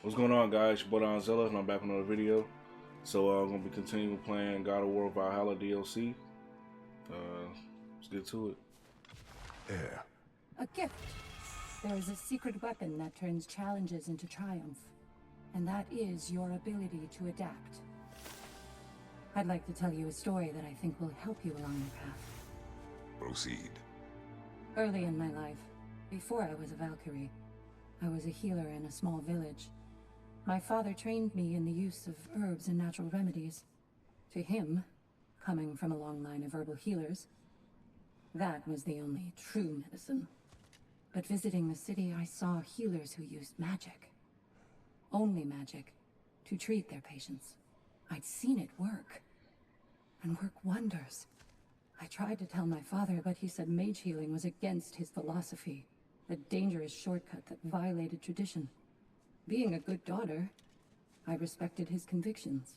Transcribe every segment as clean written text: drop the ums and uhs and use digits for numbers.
What's going on, guys? Your boy Donzella, and I'm back with another video. So I'm gonna be continuing playing God of War Valhalla DLC. Let's get to it. Yeah. A gift. There is a secret weapon that turns challenges into triumph. And that is your ability to adapt. I'd like to tell you a story that I think will help you along your path. Proceed. Early in my life, before I was a Valkyrie, I was a healer in a small village. My father trained me in the use of herbs and natural remedies. To him, coming from a long line of herbal healers, that was the only true medicine. But visiting the city, I saw healers who used magic. Only magic, to treat their patients. I'd seen it work, and work wonders. I tried to tell my father, but he said mage healing was against his philosophy, a dangerous shortcut that violated tradition. Being a good daughter, I respected his convictions.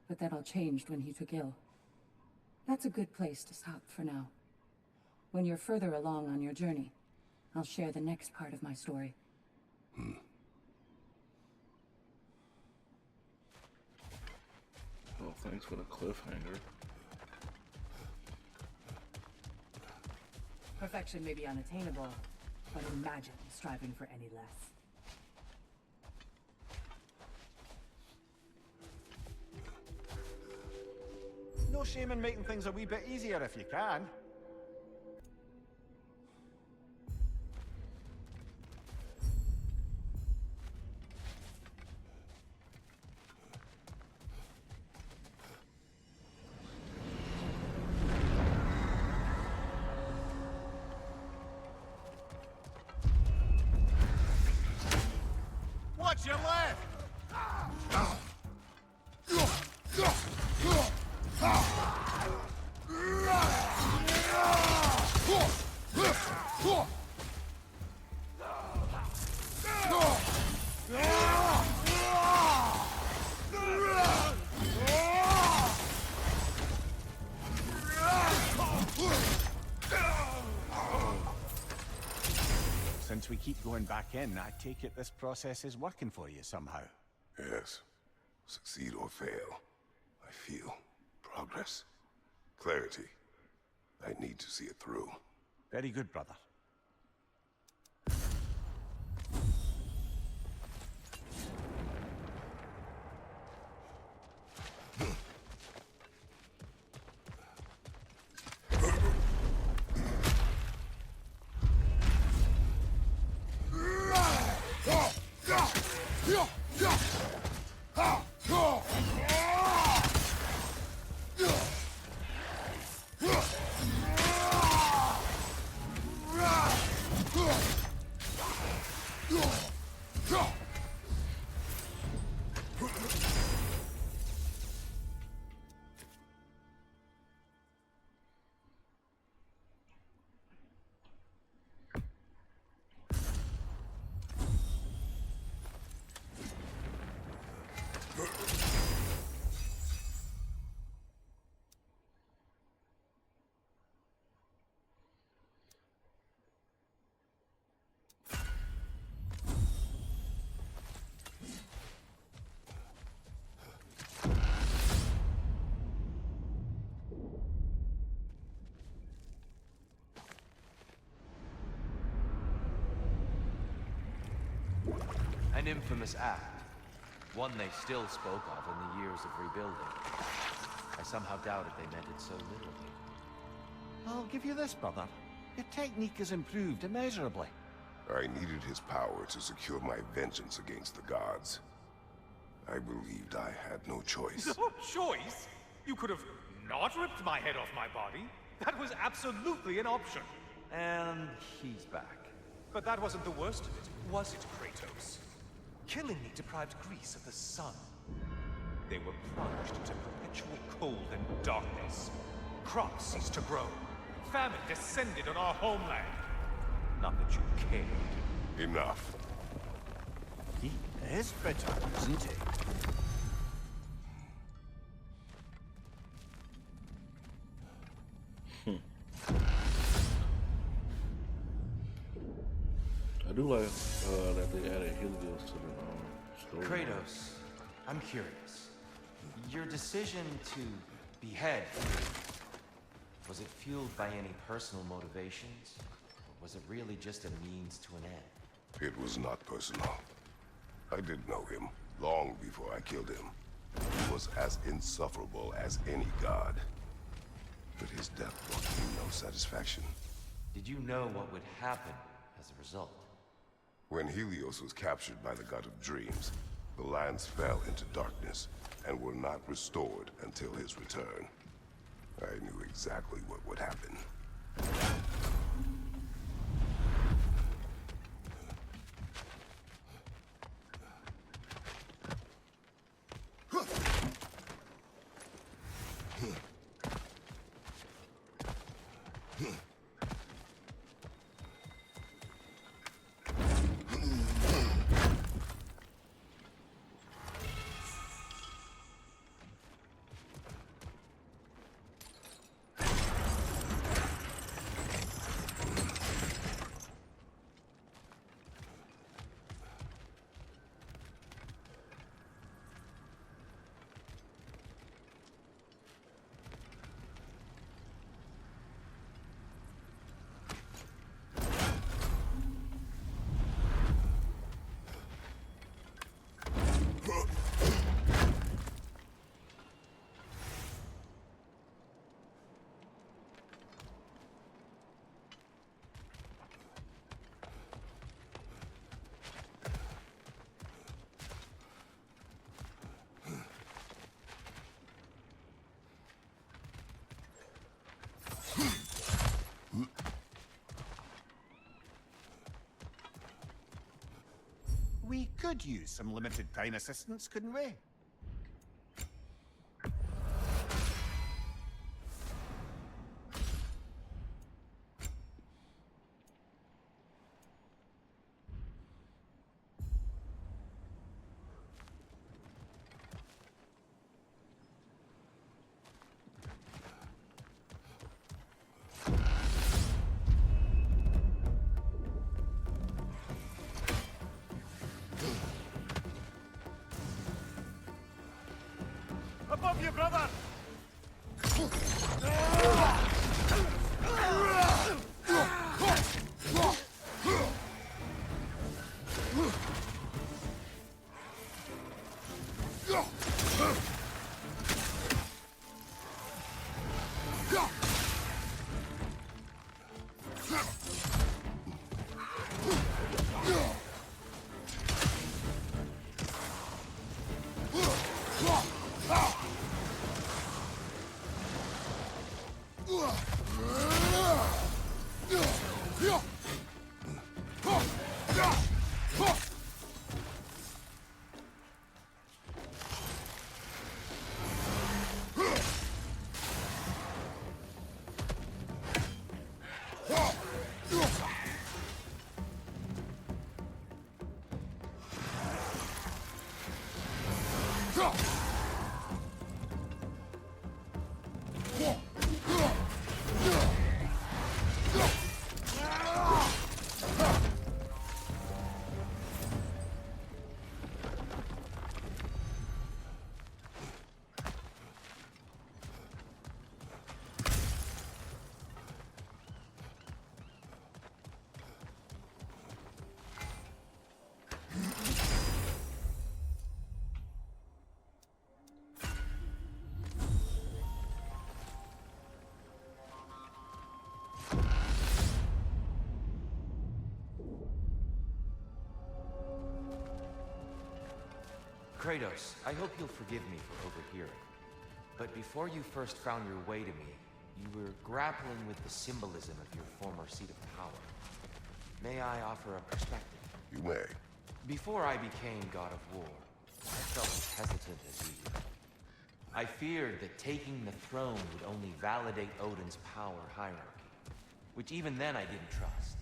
But that all changed when he took ill. That's a good place to stop for now. When you're further along on your journey, I'll share the next part of my story. Oh, thanks for the cliffhanger. Perfection may be unattainable, but imagine striving for any less. No shame in making things a wee bit easier if you can. Watch your left! Since we keep going back in, I take it this process is working for you somehow. Yes. Succeed or fail. I feel progress. Clarity. I need to see it through. Very good, brother. An infamous act. One they still spoke of in the years of rebuilding. I somehow doubted they meant it so literally. I'll give you this, brother. Your technique has improved immeasurably. I needed his power to secure my vengeance against the gods. I believed I had no choice. No choice? You could have not ripped my head off my body. That was absolutely an option. And he's back. But that wasn't the worst of it, was it, Kratos? Killing me deprived Greece of the sun. They were plunged into perpetual cold and darkness. Crops ceased to grow. Famine descended on our homeland. Not that you cared. Enough. He is bitter, isn't he? do like that they added Helios to the story. Kratos, I'm curious. Your decision to behead, was it fueled by any personal motivations? Or was it really just a means to an end? It was not personal. I did know him long before I killed him. He was as insufferable as any god. But his death brought me no satisfaction. Did you know what would happen as a result? When Helios was captured by the god of dreams, the lands fell into darkness and were not restored until his return. I knew exactly what would happen. We could use some limited time assistance, couldn't we? Above you, brother! Kratos, I hope you'll forgive me for overhearing. But before you first found your way to me, you were grappling with the symbolism of your former seat of power. May I offer a perspective? You may. Before I became God of War, I felt as hesitant as you did. I feared that taking the throne would only validate Odin's power hierarchy, which even then I didn't trust.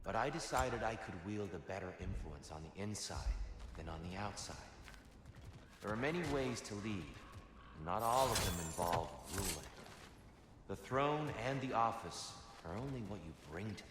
But I decided I could wield a better influence on the inside than on the outside. There are many ways to lead, and not all of them involve ruling. The throne and the office are only what you bring to them.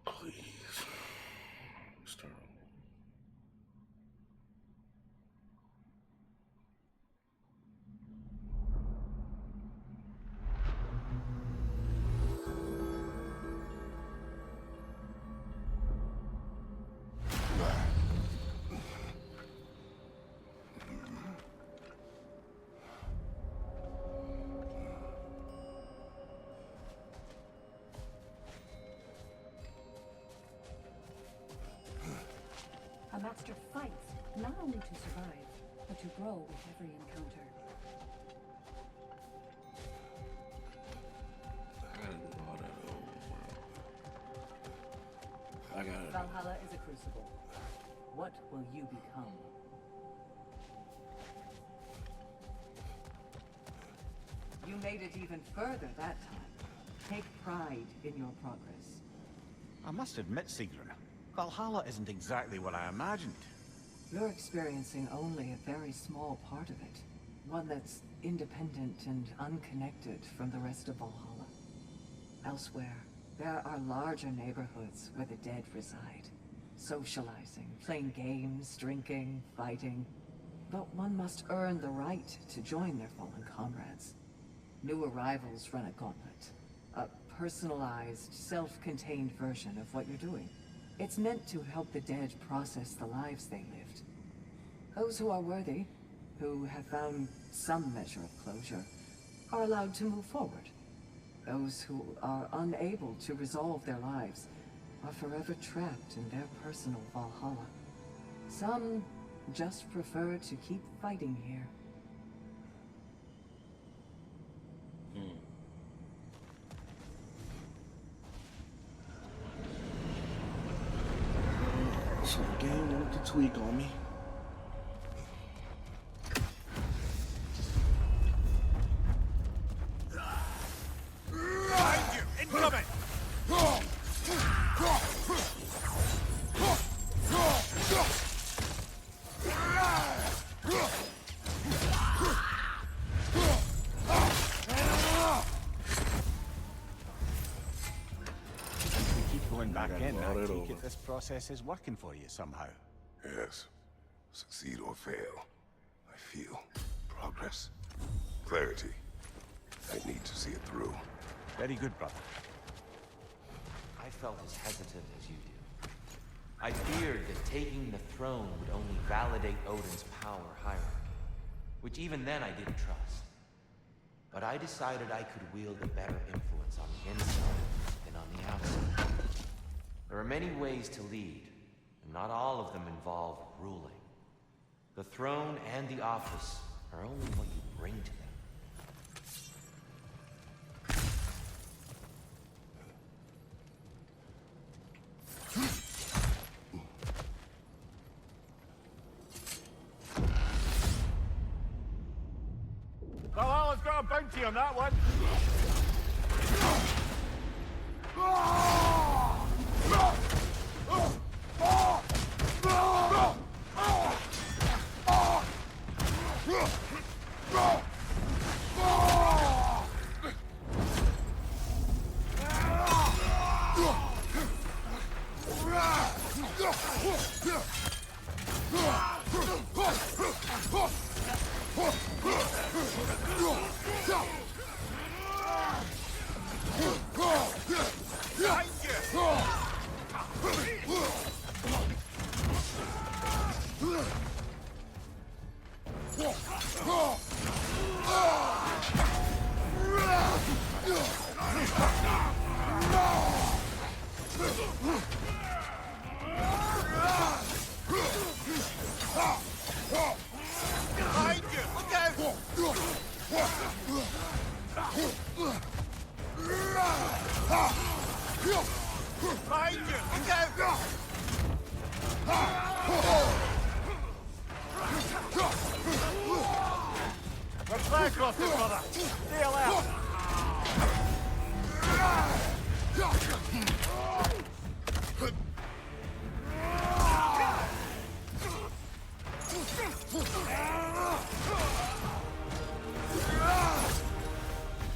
Please. Start. A master fights, not only to survive, but to grow with every encounter. I gotta do all that over. I gotta. Valhalla is a crucible. What will you become? You made it even further that time. Take pride in your progress. I must admit, Sigrun, Valhalla isn't exactly what I imagined. You're experiencing only a very small part of it. One that's independent and unconnected from the rest of Valhalla. Elsewhere, there are larger neighborhoods where the dead reside. Socializing, playing games, drinking, fighting. But one must earn the right to join their fallen comrades. New arrivals run a gauntlet. A personalized, self-contained version of what you're doing. It's meant to help the dead process the lives they lived. Those who are worthy, who have found some measure of closure, are allowed to move forward. Those who are unable to resolve their lives are forever trapped in their personal Valhalla. Some just prefer to keep fighting here. So the game wanted to tweak on me. Behind you! Incoming! Keep going back in. all I that take over. it this process is working for you somehow. Yes. Succeed or fail, I feel progress. Clarity. I need to see it through. Very good, brother. I felt as hesitant as you do. I feared that taking the throne would only validate Odin's power hierarchy, which even then I didn't trust. But I decided I could wield a better influence on the inside than on the outside. There are many ways to lead, and not all of them involve ruling. The throne and the office are only what you bring to them. easy on that one. We're back off it, brother. Stay alert.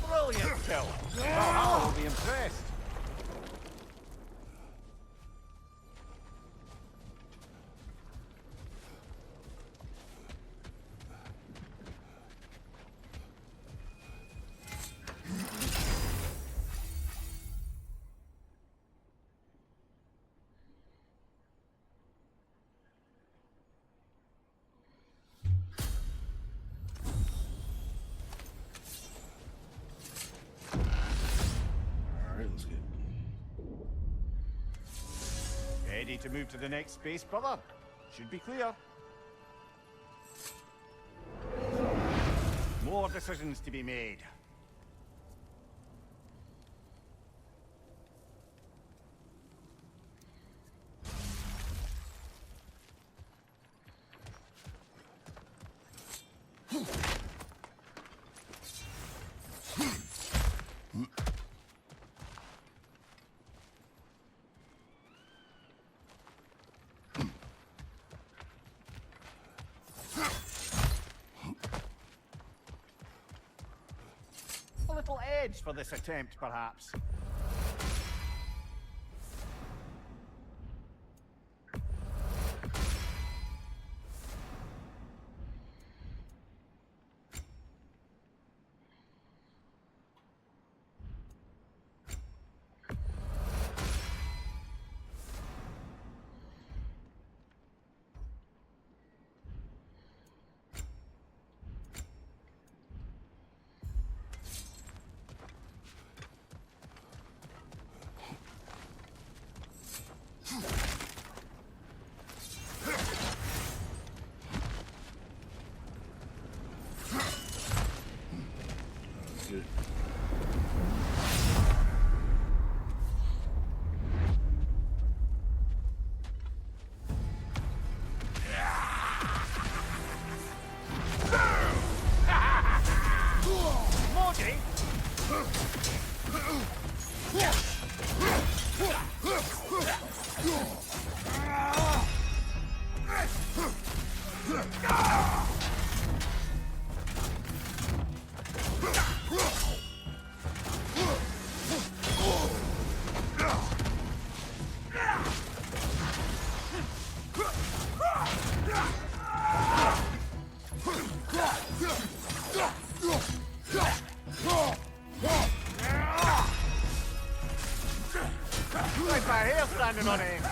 Brilliant kill. Valhalla will be impressed. Ready to move to the next space, brother? Should be clear. More decisions to be made. A little edge for this attempt, perhaps. Good. Like my hair standing on end.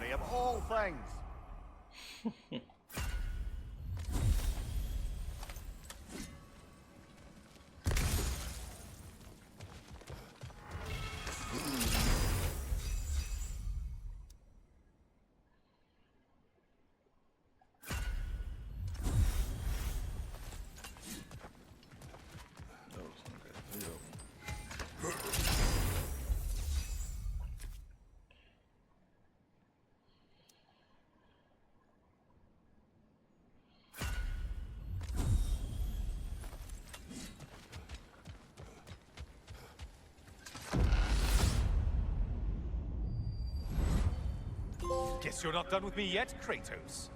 Valkyrie of all things. Guess you're not done with me yet, Kratos.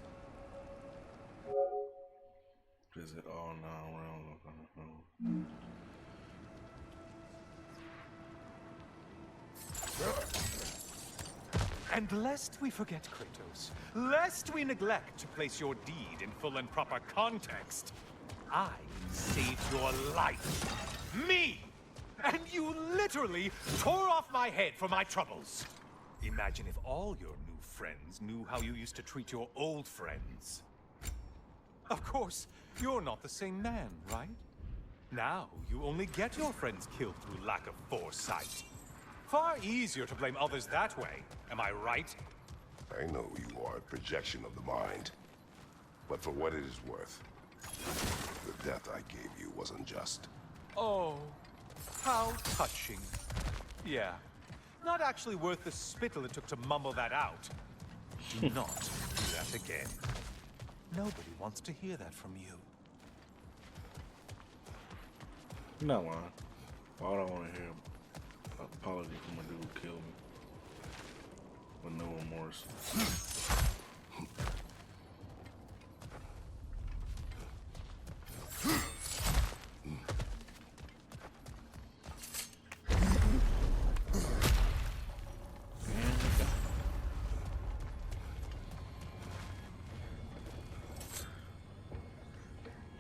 Visit all 9 realms. And lest we forget, Kratos, lest we neglect to place your deed in full and proper context, I saved your life. Me! And you literally tore off my head for my troubles. Imagine if all your new friends knew how you used to treat your old friends. Of course, you're not the same man, right? Now, you only get your friends killed through lack of foresight. Far easier to blame others that way, am I right? I know you are a projection of the mind. But for what it is worth, the death I gave you was unjust. Oh, how touching. Yeah, not actually worth the spittle it took to mumble that out. Do not do that again. Nobody wants to hear that from you. You're not lying. All I want to hear an apology from a dude who killed me. With no remorse.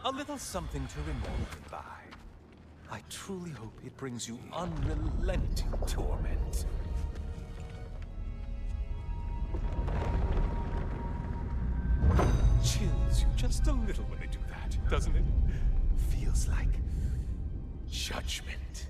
A little something to remember by. I truly hope it brings you unrelenting torment. Chills you just a little when they do that, doesn't it? Feels like judgment.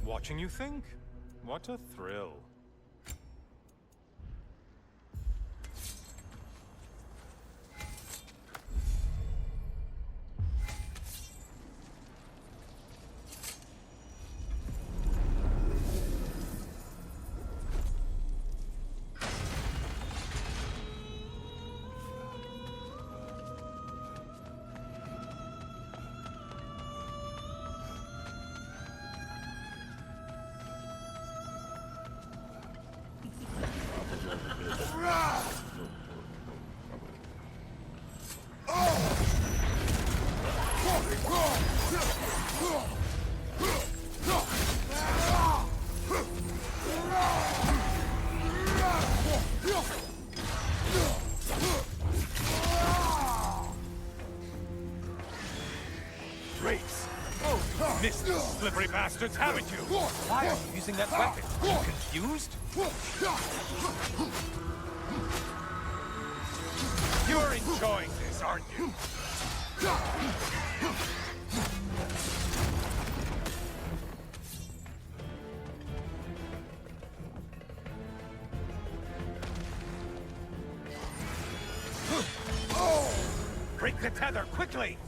Watching you think? What a thrill. Race! Oh, you missed the slippery bastards, haven't you? Why are you using that weapon? Are you confused? You're enjoying this, aren't you? Break the tether, quickly!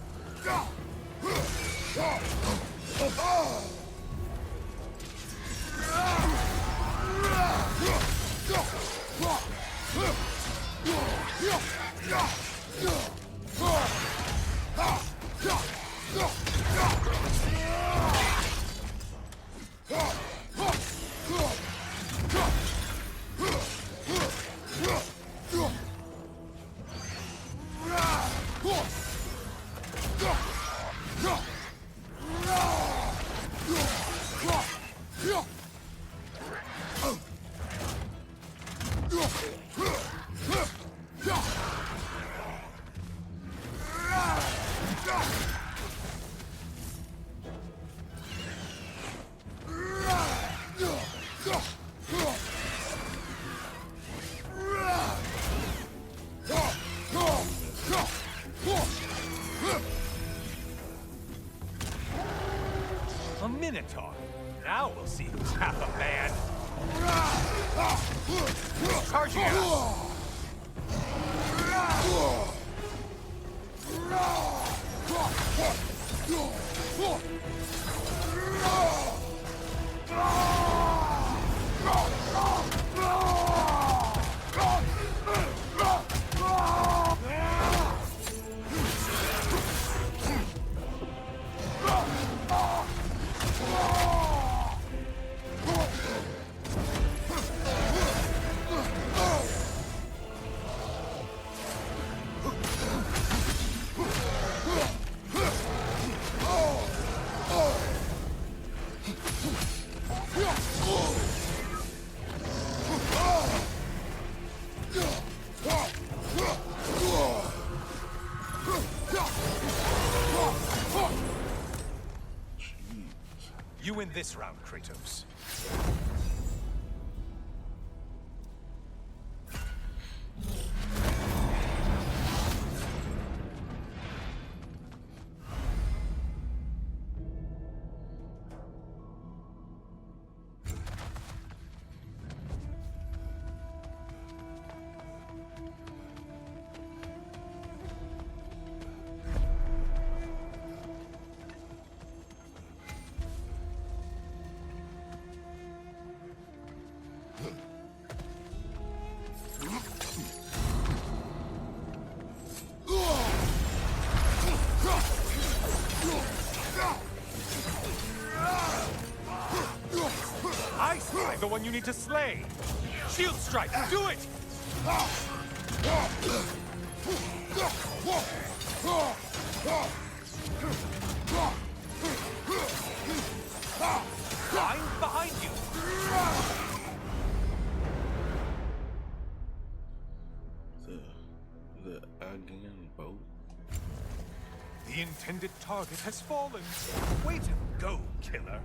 A Minotaur. Now we'll see who's half a man. Charging out. You win this round, Kratos. I strike the one you need to slay. Shield strike, do it! I'm behind you. The again boat. The intended target has fallen. Way to go, killer.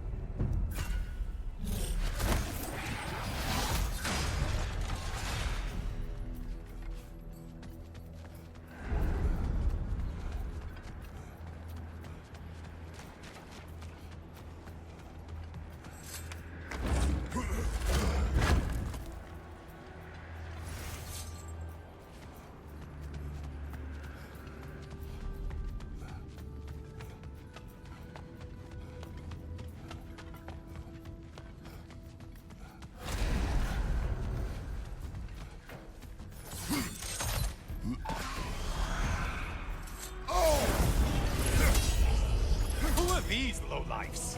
Who are these lowlifes?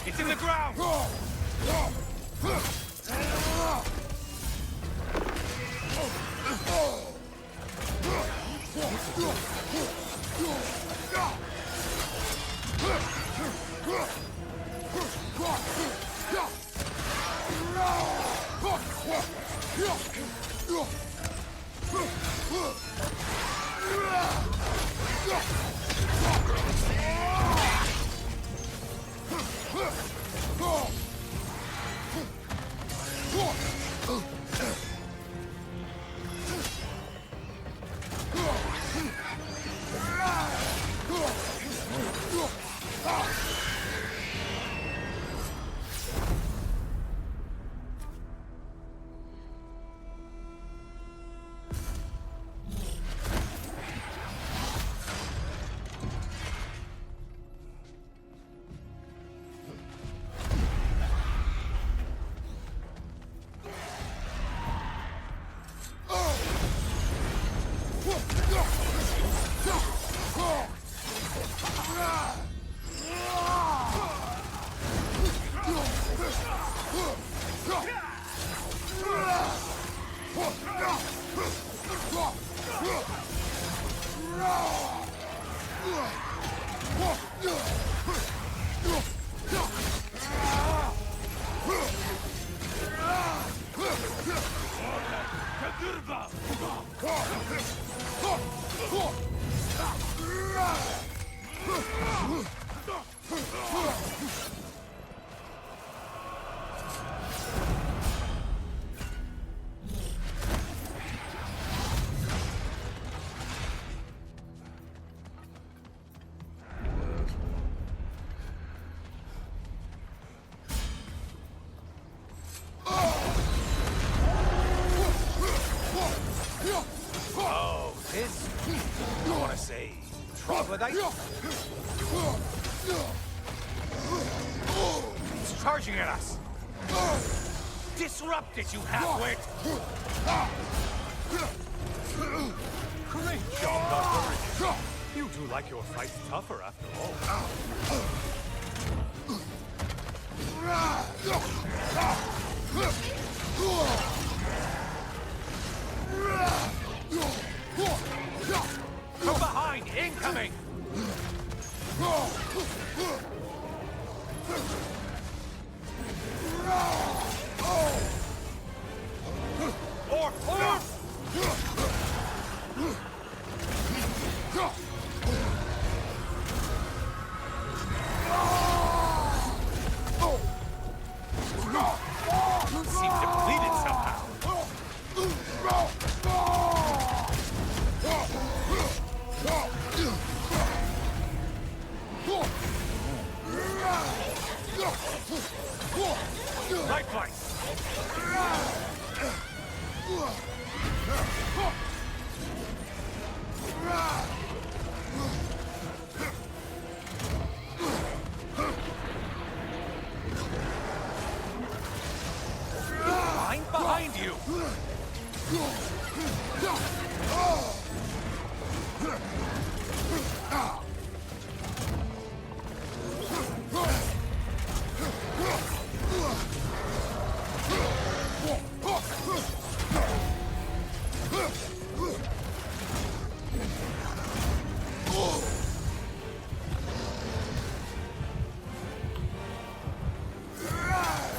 It's in the ground! Oh, this? I want to say troglodyte? It's charging at us! Disrupt it, you half-wit! Great job, Dr. You do like your fights tougher after all. From behind! Incoming! Seems depleted somehow. Lifeline! Line behind you!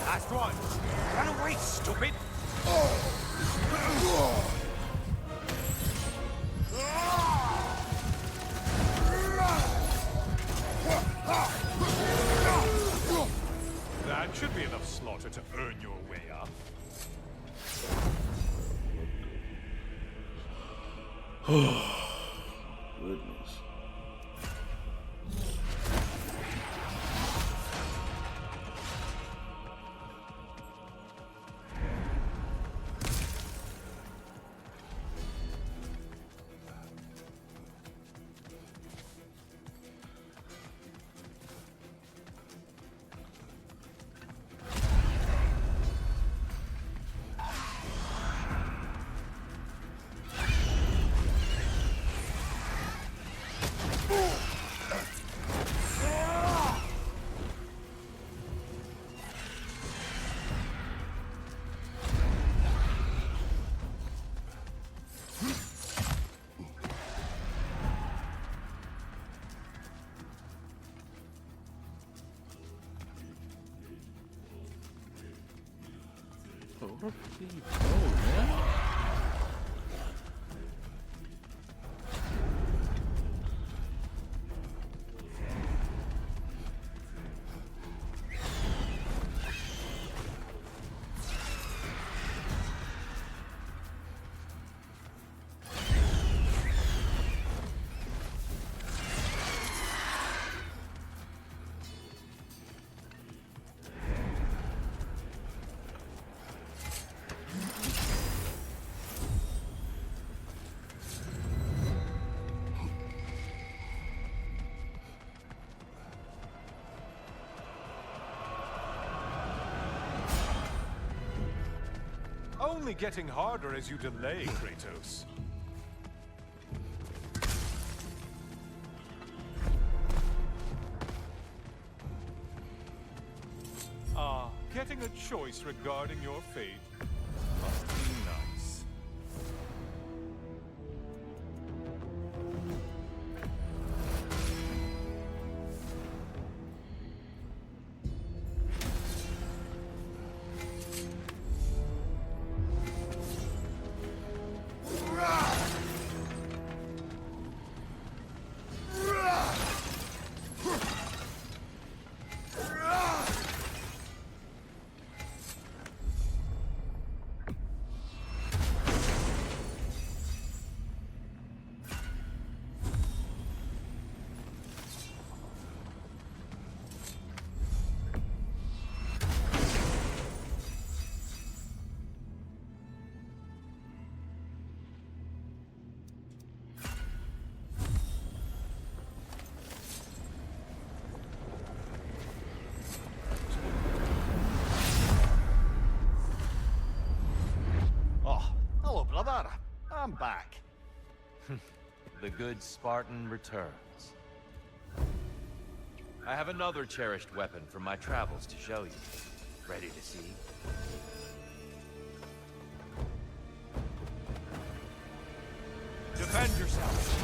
Last one! Run away, stupid! That should be enough slaughter to earn your way up. Goodness. Where did you go, man? Only getting harder as you delay, Kratos. Getting a choice regarding your fate must be nice. The good Spartan returns. I have another cherished weapon from my travels to show you. Ready to see? Defend yourself!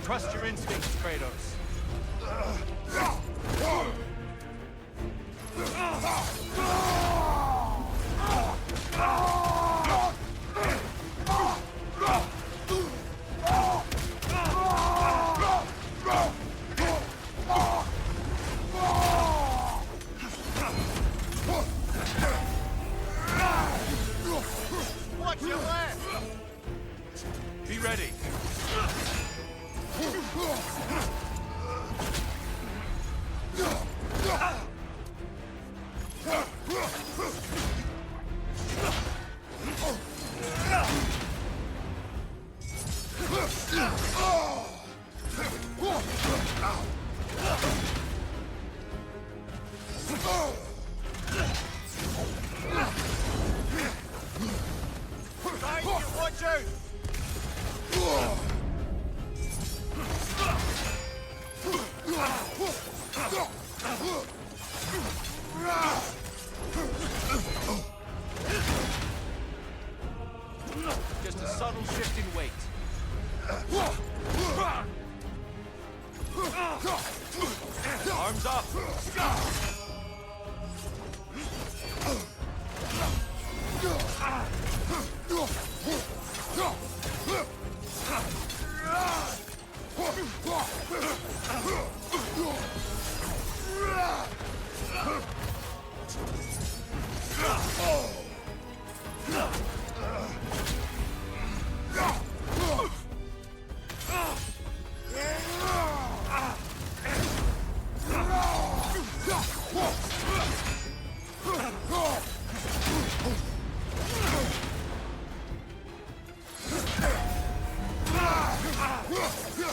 Trust your instincts, Kratos. Watch your left! Be ready. Watch out! Just a subtle shift in weight. Arms up!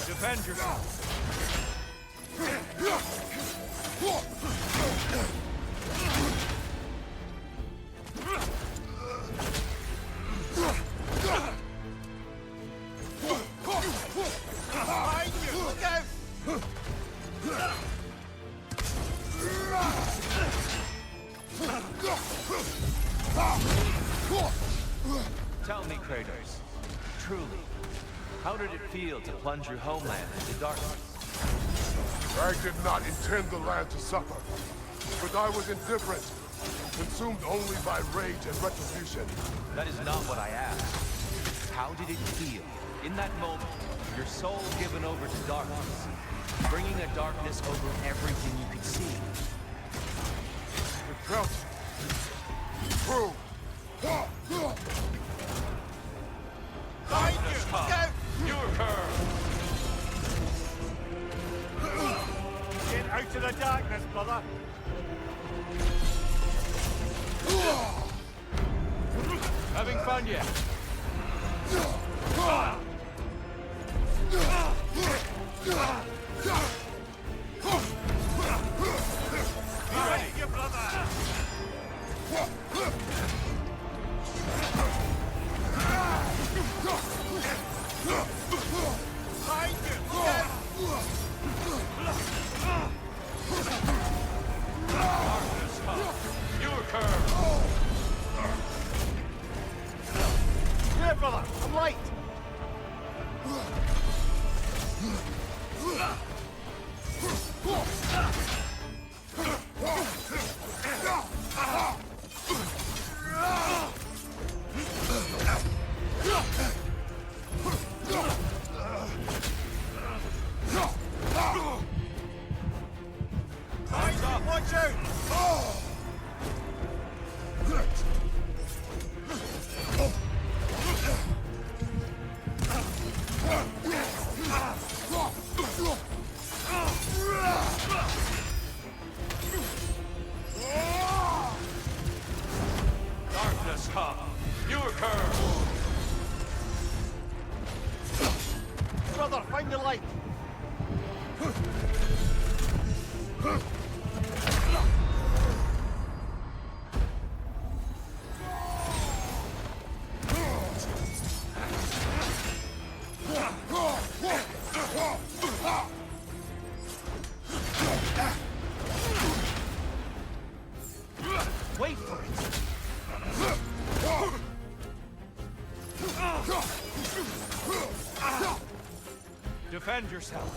Defend yourself! Behind you! Look out! Tell me, Kratos, truly, how did it feel to plunge your homeland into darkness? I did not intend the land to suffer, but I was indifferent, consumed only by rage and retribution. That is not what I asked. How did it feel, in that moment, your soul given over to darkness, bringing a darkness over everything you could see? It felt true. Darkness come! Your curve! Get out of the darkness, brother! Having fun yet? Be ready, your brother! Behind you! Darkness come! Your curve! Here, brother! I'm light! Arms up! Watch out! Darkness come! Wait for it! Defend yourself!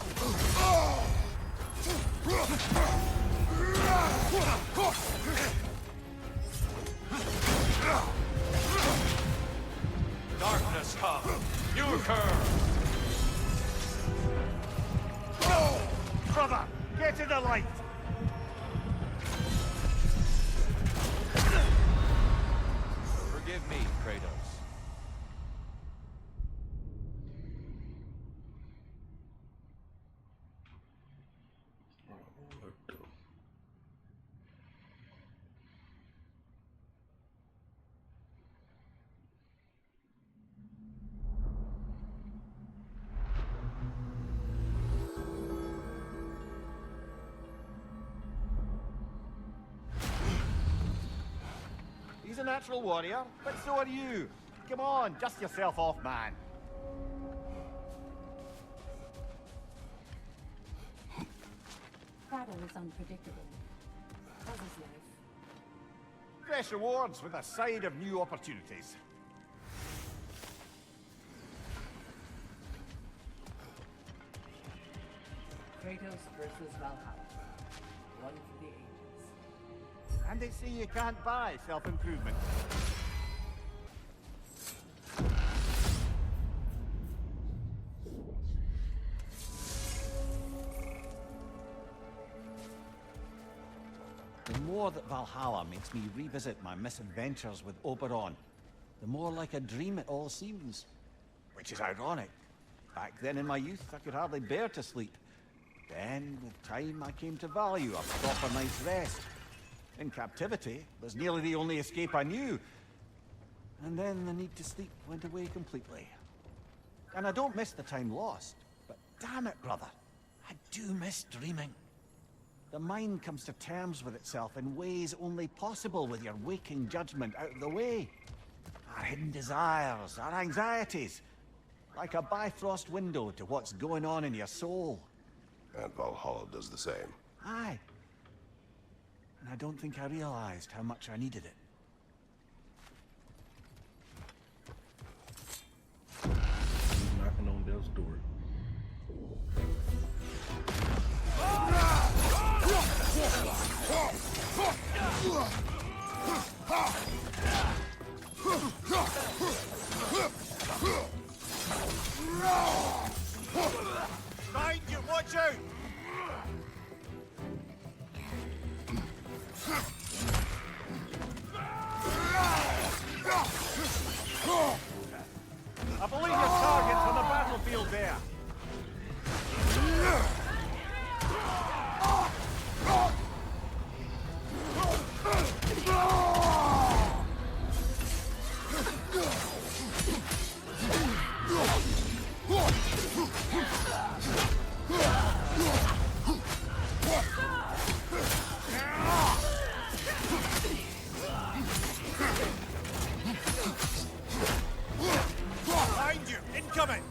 Darkness come! You occur! Brother, get to the light! Forgive me, Kratos. He's a natural warrior, but so are you. Come on, dust yourself off, man. Battle is unpredictable. As is life. Fresh rewards with a side of new opportunities. Kratos versus Valhalla. One for the ages. And they say you can't buy self-improvement. The more that Valhalla makes me revisit my misadventures with Oberon, the more like a dream it all seems. Which is ironic. Back then in my youth, I could hardly bear to sleep. Then, with time, I came to value a proper night's rest. In captivity, it was nearly the only escape I knew. And then the need to sleep went away completely. And I don't miss the time lost, but damn it, brother, I do miss dreaming. The mind comes to terms with itself in ways only possible with your waking judgment out of the way. Our hidden desires, our anxieties, like a bifrost window to what's going on in your soul. And Valhalla does the same. Aye. And I don't think I realized how much I needed it. He's knocking on Dell's door. Behind you, watch out! I believe your target's on the battlefield there. Behind you, incoming!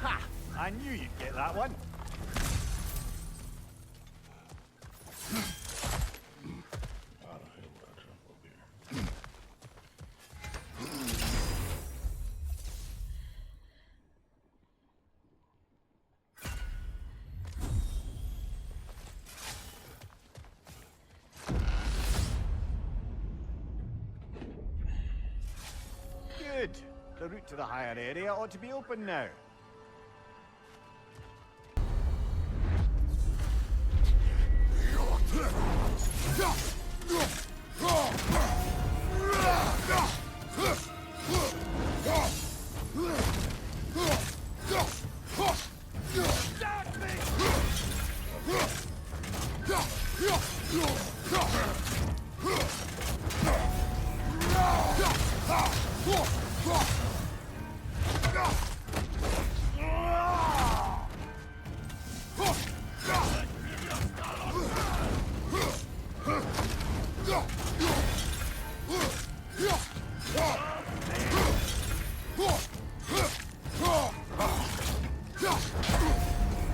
Ha! I knew you'd get that one. How the hell would I jump up here? Good. The route to the higher area ought to be open now.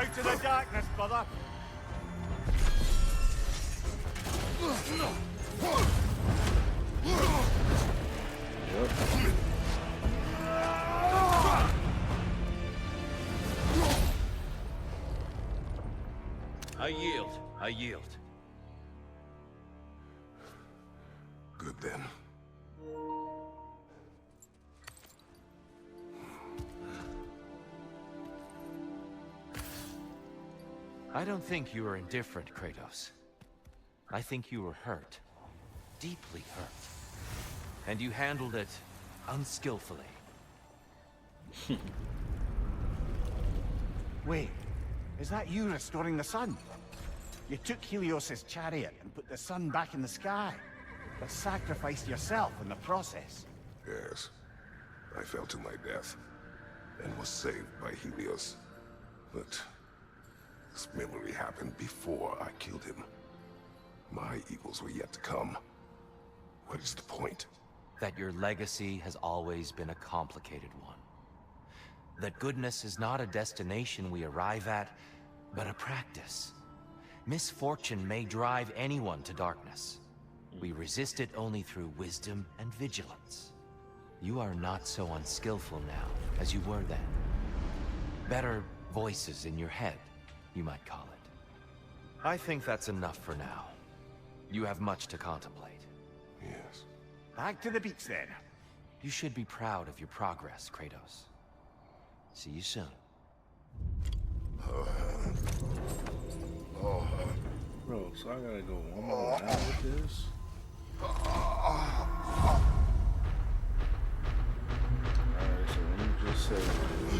Out of the darkness, brother! I yield. I yield. Good then. I don't think you were indifferent, Kratos. I think you were hurt. Deeply hurt. And you handled it unskillfully. Wait, is that you restoring the sun? You took Helios's chariot and put the sun back in the sky, but sacrificed yourself in the process. Yes. I fell to my death, and was saved by Helios. But this memory happened before I killed him. My evils were yet to come. What is the point? That your legacy has always been a complicated one. That goodness is not a destination we arrive at, but a practice. Misfortune may drive anyone to darkness. We resist it only through wisdom and vigilance. You are not so unskillful now as you were then. Better voices in your head, you might call it. I think that's enough for now. You have much to contemplate. Yes. Back to the beach then. You should be proud of your progress, Kratos. See you soon. Bro, so I gotta go one more round with this? Alright, so when you just said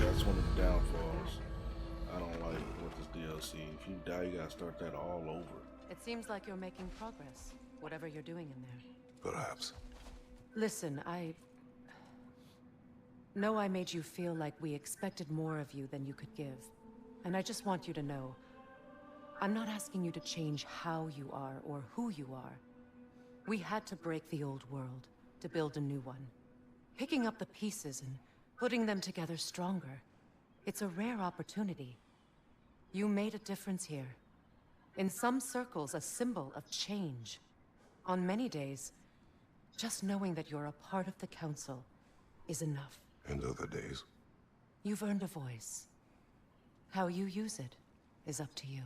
that's one of the downfalls I don't like with this DLC. If you die, you gotta start that all over. It seems like you're making progress, whatever you're doing in there. Perhaps. Listen, I know I made you feel like we expected more of you than you could give. And I just want you to know, I'm not asking you to change how you are or who you are. We had to break the old world to build a new one. Picking up the pieces and putting them together stronger. It's a rare opportunity. You made a difference here. In some circles, a symbol of change. On many days, just knowing that you're a part of the Council is enough. And other days? You've earned a voice. How you use it is up to you.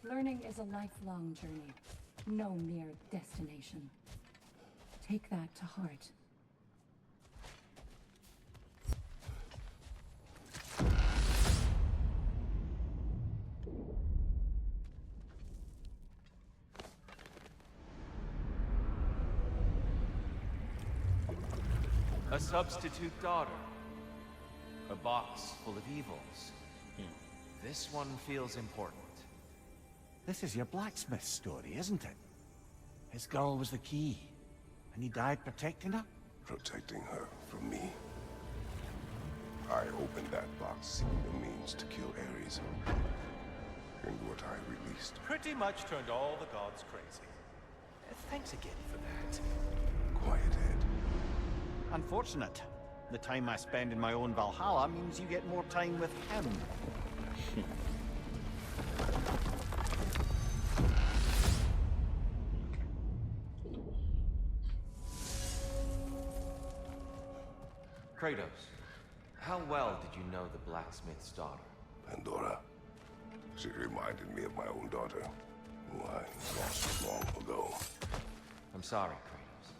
Learning is a lifelong journey, no mere destination. Take that to heart. A substitute daughter. A box full of evils. This one feels important. This is your blacksmith story, isn't it? His girl was the key, and he died protecting her? Protecting her from me. I opened that box seeking a means to kill Ares. And what I released. Pretty much turned all the gods crazy. Thanks again for that. Quiet head. Unfortunate. The time I spend in my own Valhalla means you get more time with him. Kratos, how well did you know the blacksmith's daughter? Pandora. She reminded me of my own daughter, who I lost long ago. I'm sorry, Kratos.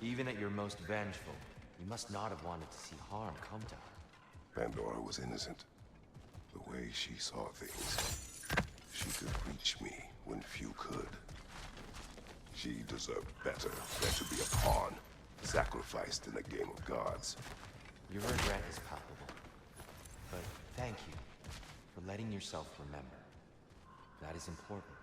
Even at your most vengeful, you must not have wanted to see harm come to her. Pandora was innocent. The way she saw things, she could reach me when few could. She deserved better than to be a pawn, sacrificed in a game of gods. Your regret is palpable. But thank you for letting yourself remember. That is important.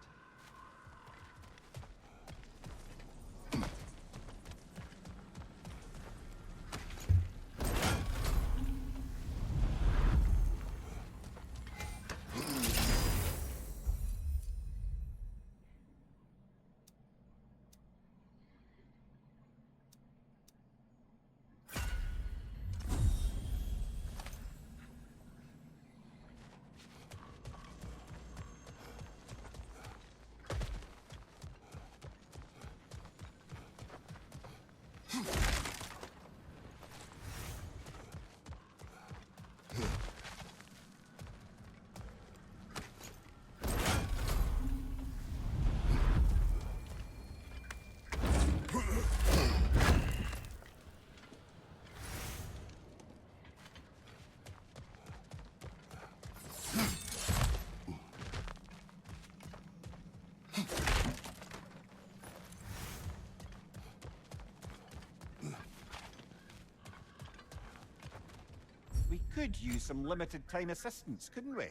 could use some limited time assistance, couldn't we?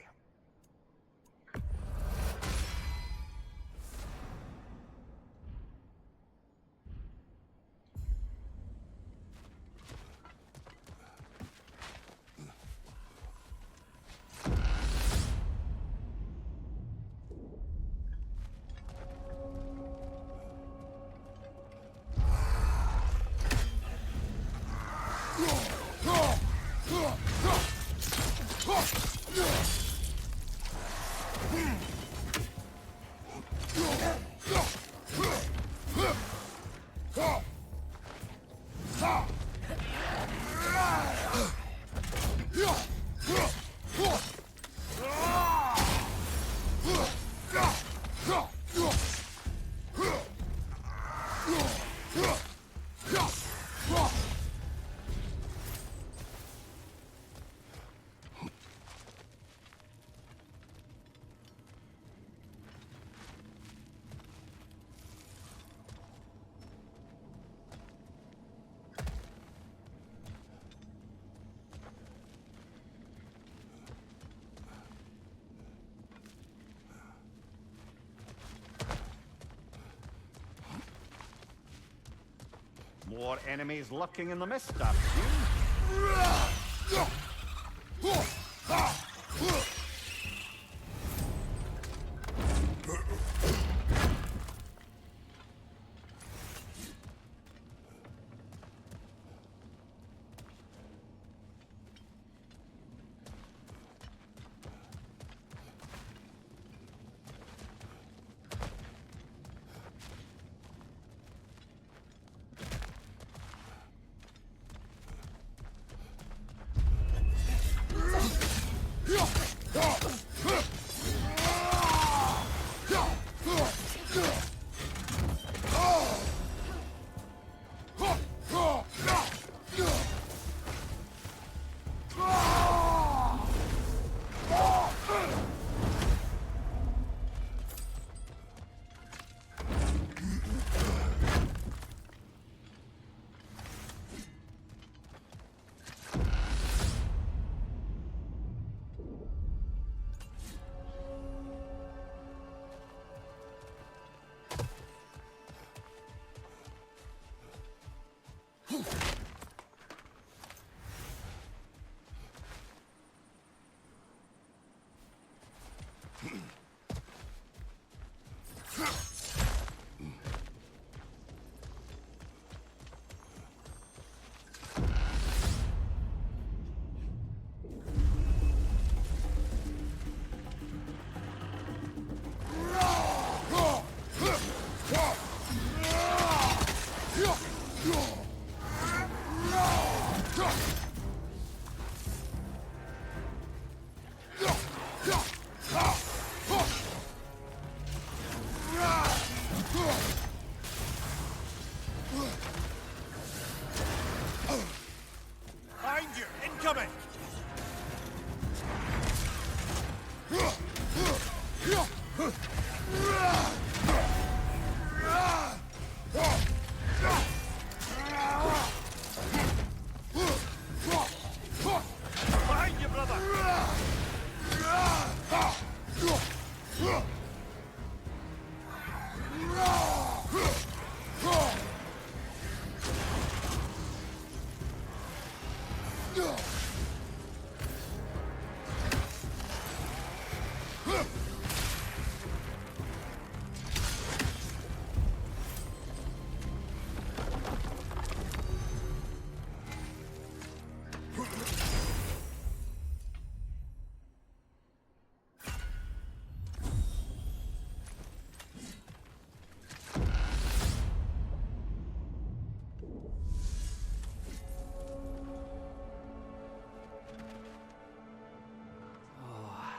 More enemies lurking in the mist, I presume.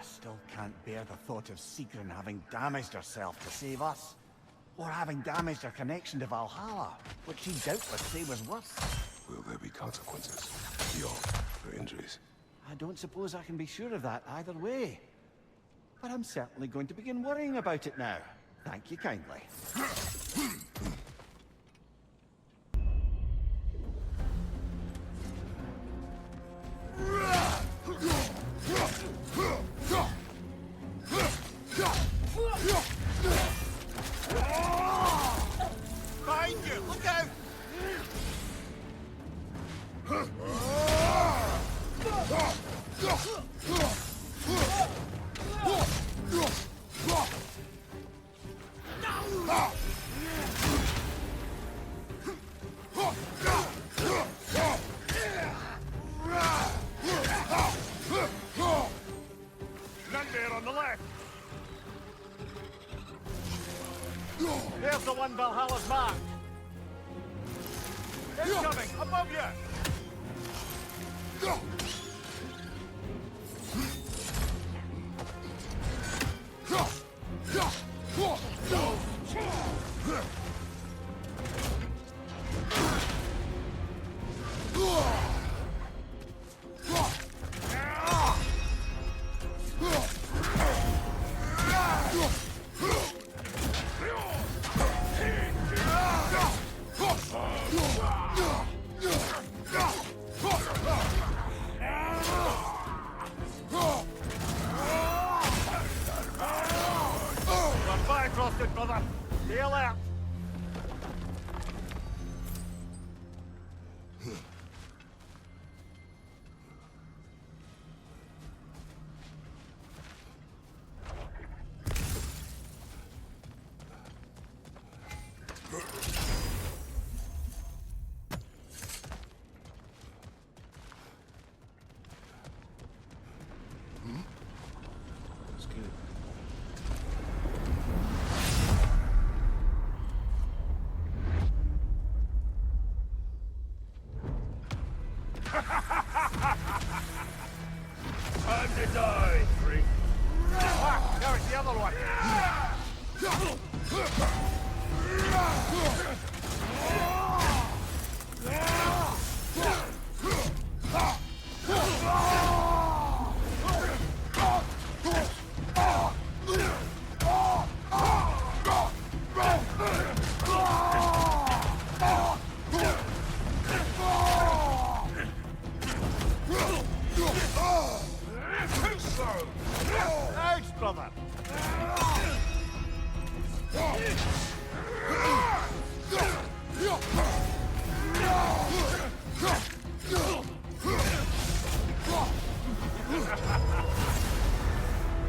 Still can't bear the thought of Sigrun having damaged herself to save us. Or having damaged her connection to Valhalla, which she doubtless say was worse. Will there be consequences beyond her injuries? I don't suppose I can be sure of that either way. But I'm certainly going to begin worrying about it now. Thank you kindly. Gunbear on the left. Here's the one Valhalla's marked. Incoming, above you! Frosted, brother. Heal out. Let's get it. Time to die, freak. Ah, there's the other one. Thanks, brother.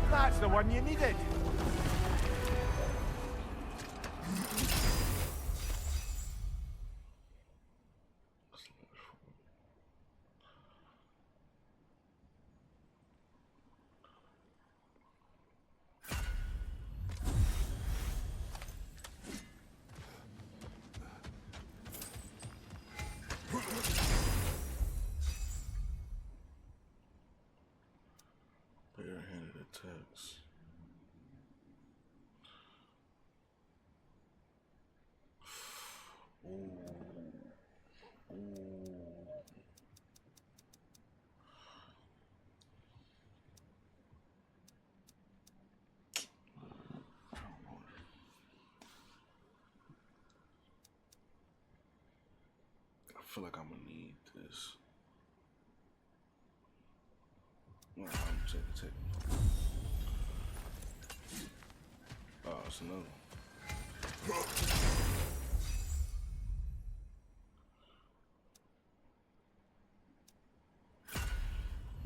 That's the one you needed. Barehanded attacks. Ooh. Ooh. I feel like I'm gonna need this. No, I'm checking. Oh, it's another one.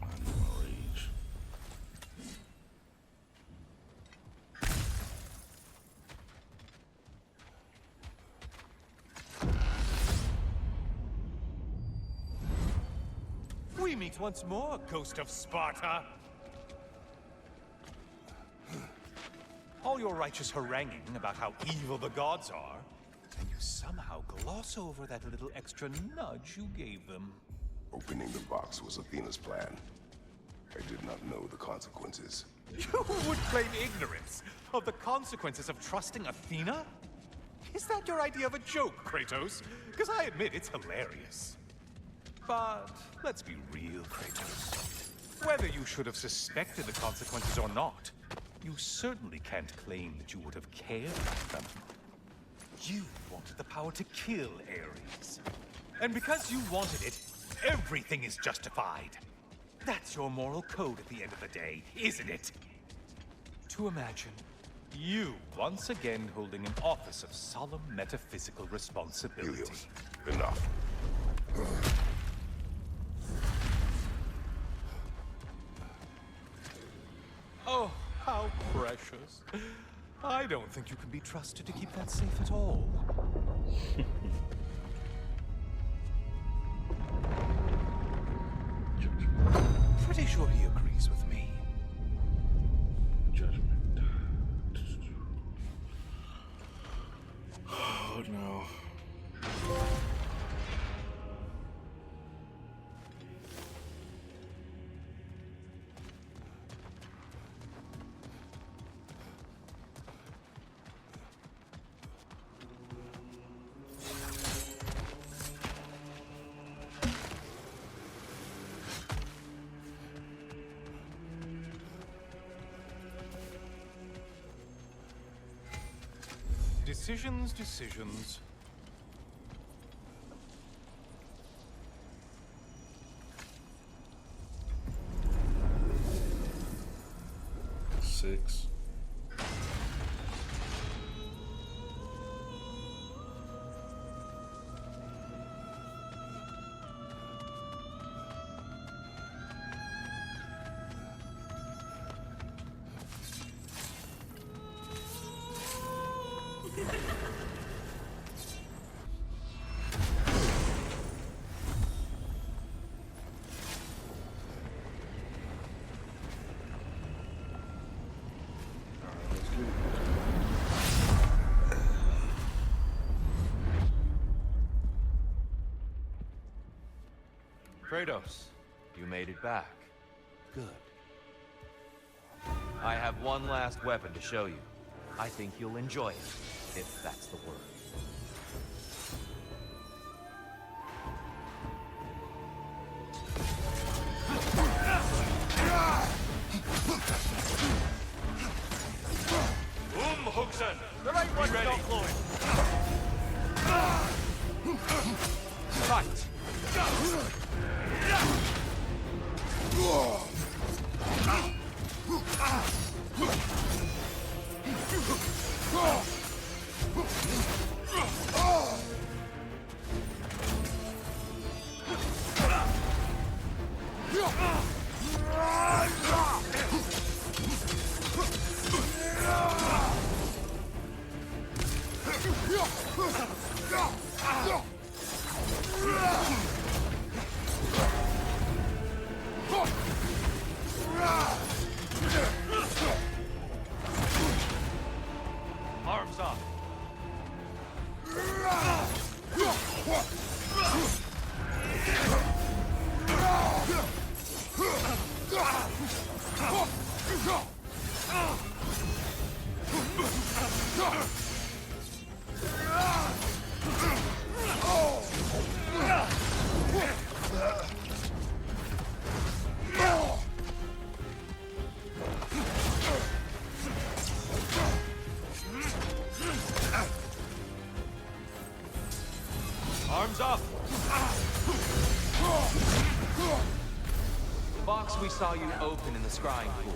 I need my rage. We meet once more, Ghost of Sparta. All your righteous haranguing about how evil the gods are, and you somehow gloss over that little extra nudge you gave them. Opening the box was Athena's plan. I did not know the consequences. You would claim ignorance of the consequences of trusting Athena? Is that your idea of a joke, Kratos? Because I admit it's hilarious. But let's be real, Kratos. Whether you should have suspected the consequences or not, you certainly can't claim that you would have cared about them. You wanted the power to kill Ares. And because you wanted it, everything is justified. That's your moral code at the end of the day, isn't it? To imagine you once again holding an office of solemn metaphysical responsibility. Helios, enough. Oh, how precious. I don't think you can be trusted to keep that safe at all. Pretty sure he agrees with me. Judgment. Oh no. Decisions, decisions. Six. Kratos, you made it back. Good. I have one last weapon to show you. I think you'll enjoy it, if that's the word. Hookson! The right one's ready. not flowing. Fight! Arms up. Arms up! The box we saw you open in the scrying pool.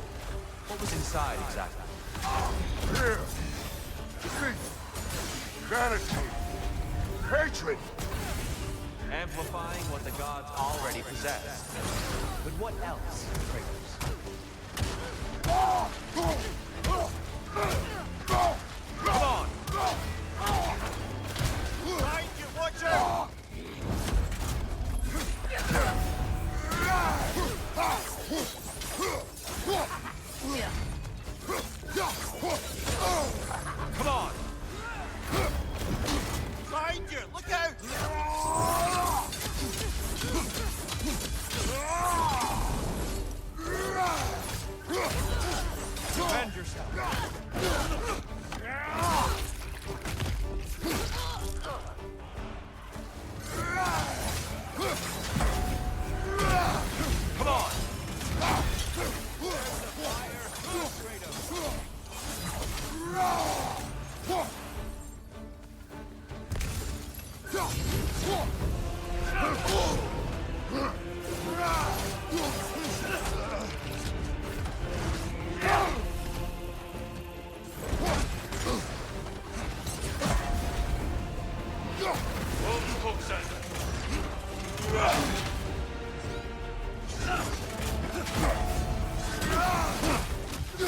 What was inside exactly? Fear, defeat, vanity, hatred. Amplifying what the gods already possess. But what else, Kratos? Come on! Behind you, watch out! Come on! Behind you, look out! Defend yourself! Come on!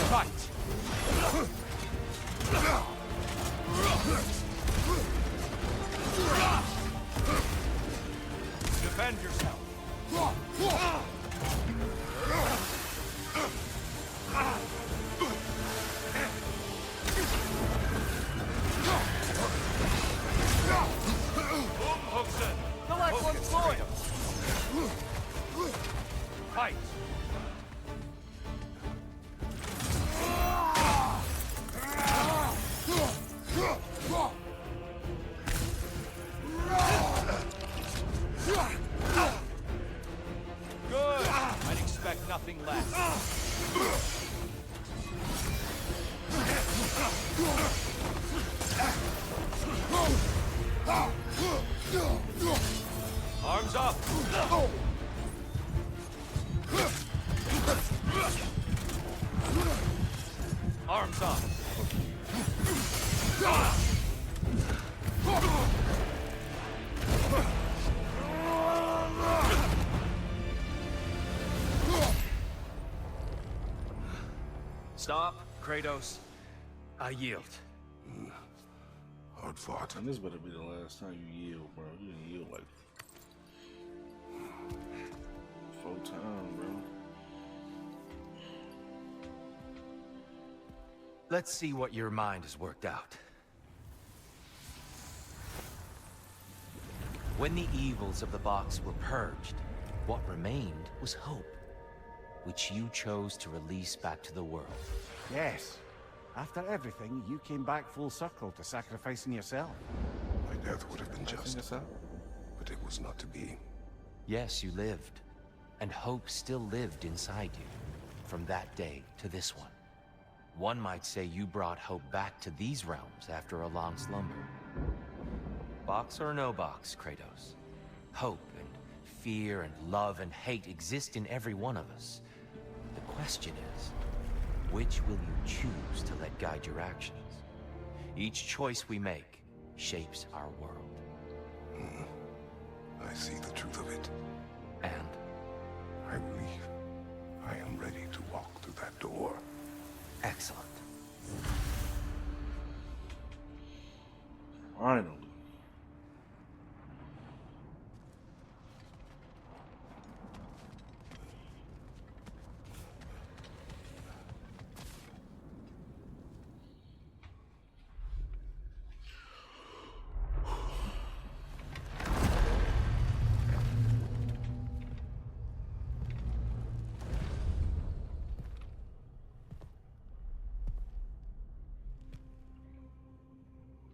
Fight! Defend yourself! Collect one foil! Fight! Good! I'd expect nothing less. Arms up! Arms up! Stop, Kratos. I yield. Hard fought. And this better be the last time you yield, bro. You didn't yield like 4 times, bro. Let's see what your mind has worked out. When the evils of the box were purged, what remained was hope, which you chose to release back to the world. Yes. After everything, you came back full circle to sacrificing yourself. My death would have been just, but it was not to be. Yes, you lived, and hope still lived inside you, from that day to this one. One might say you brought hope back to these realms after a long slumber. Box or no box, Kratos. Hope and fear and love and hate exist in every one of us. The question is, which will you choose to let guide your actions? Each choice we make shapes our world. I see the truth of it. And I believe I am ready to walk through that door. excellent. Finally.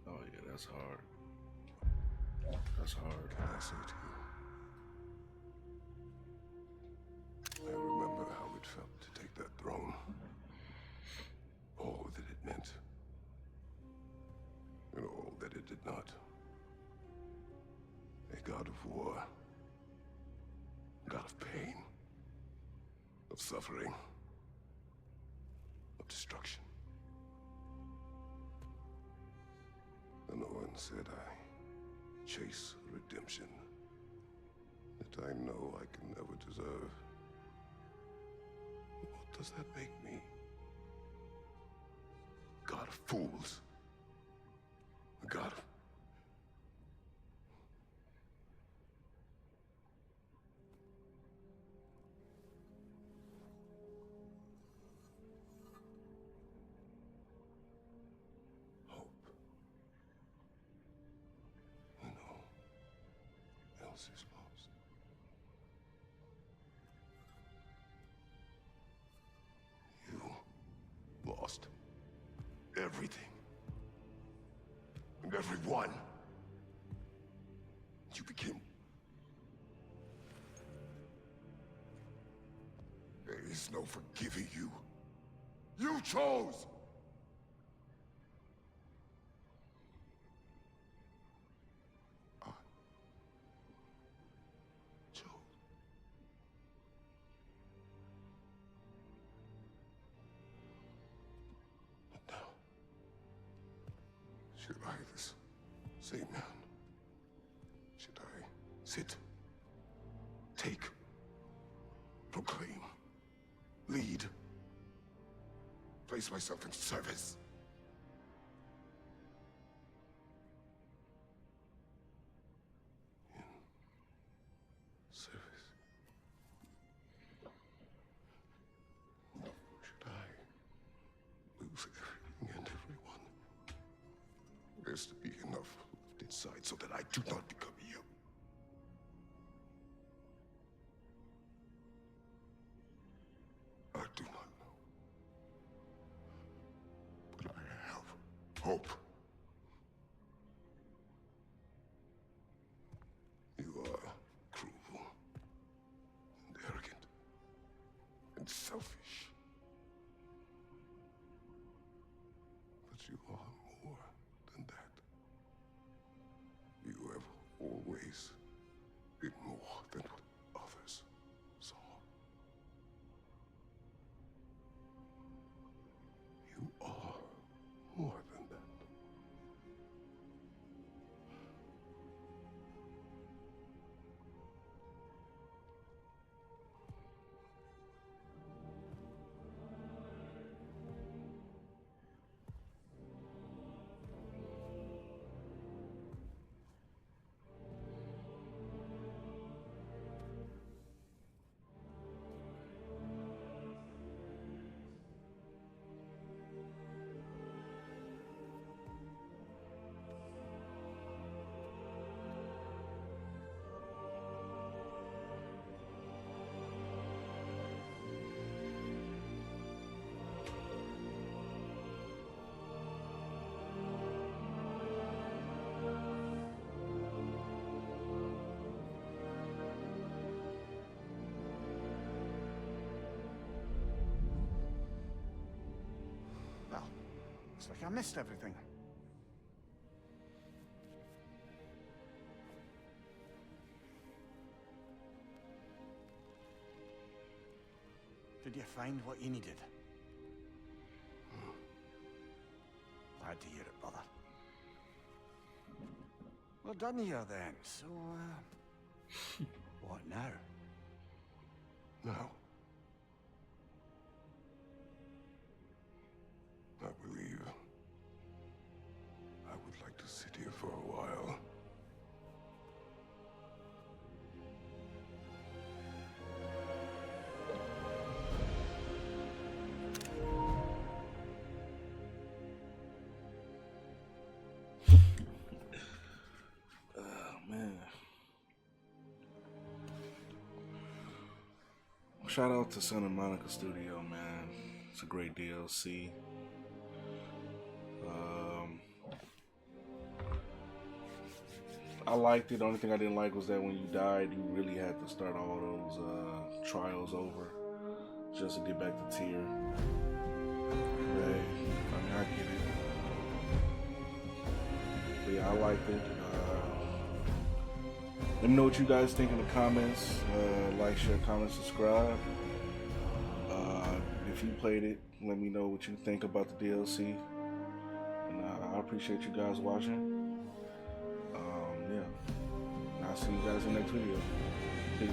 Oh yeah, that's hard. That's hard. Can I say to you? I remember how it felt to take that throne. All that it meant. And all that it did not. A god of war. A god of pain. Of suffering. Of destruction. And no one said I chase redemption that I know I can never deserve. What does that make me? God of fools. A god of... hope. When all else is lost. You lost everything. And everyone. You became... There is no forgiving you. You chose! I chose. But now, should I, this same man, should I sit, take, proclaim, lead, place myself in service. Service. Should I lose everything and everyone? There's to be enough left inside so that I do not become you. I do not know. But I have hope. You are cruel and arrogant and selfish. But you are more than that. You have always been more than what others saw. You are more than that. Well, looks like I missed everything. Did you find what you needed? Glad to hear it, brother. Well done here then. So, what now? Now, I believe I would like to sit here for a while. Man. Shout out to Santa Monica Studio, man. It's a great DLC. I liked it. The only thing I didn't like was that when you died, you really had to start all those trials over just to get back to tier. Hey, I mean, I get it. But yeah, I liked it. Let me know what you guys think in the comments. Like, share, comment, subscribe. If you played it, let me know what you think about the DLC. And I appreciate you guys watching. Yeah. I'll see you guys in the next video. Peace.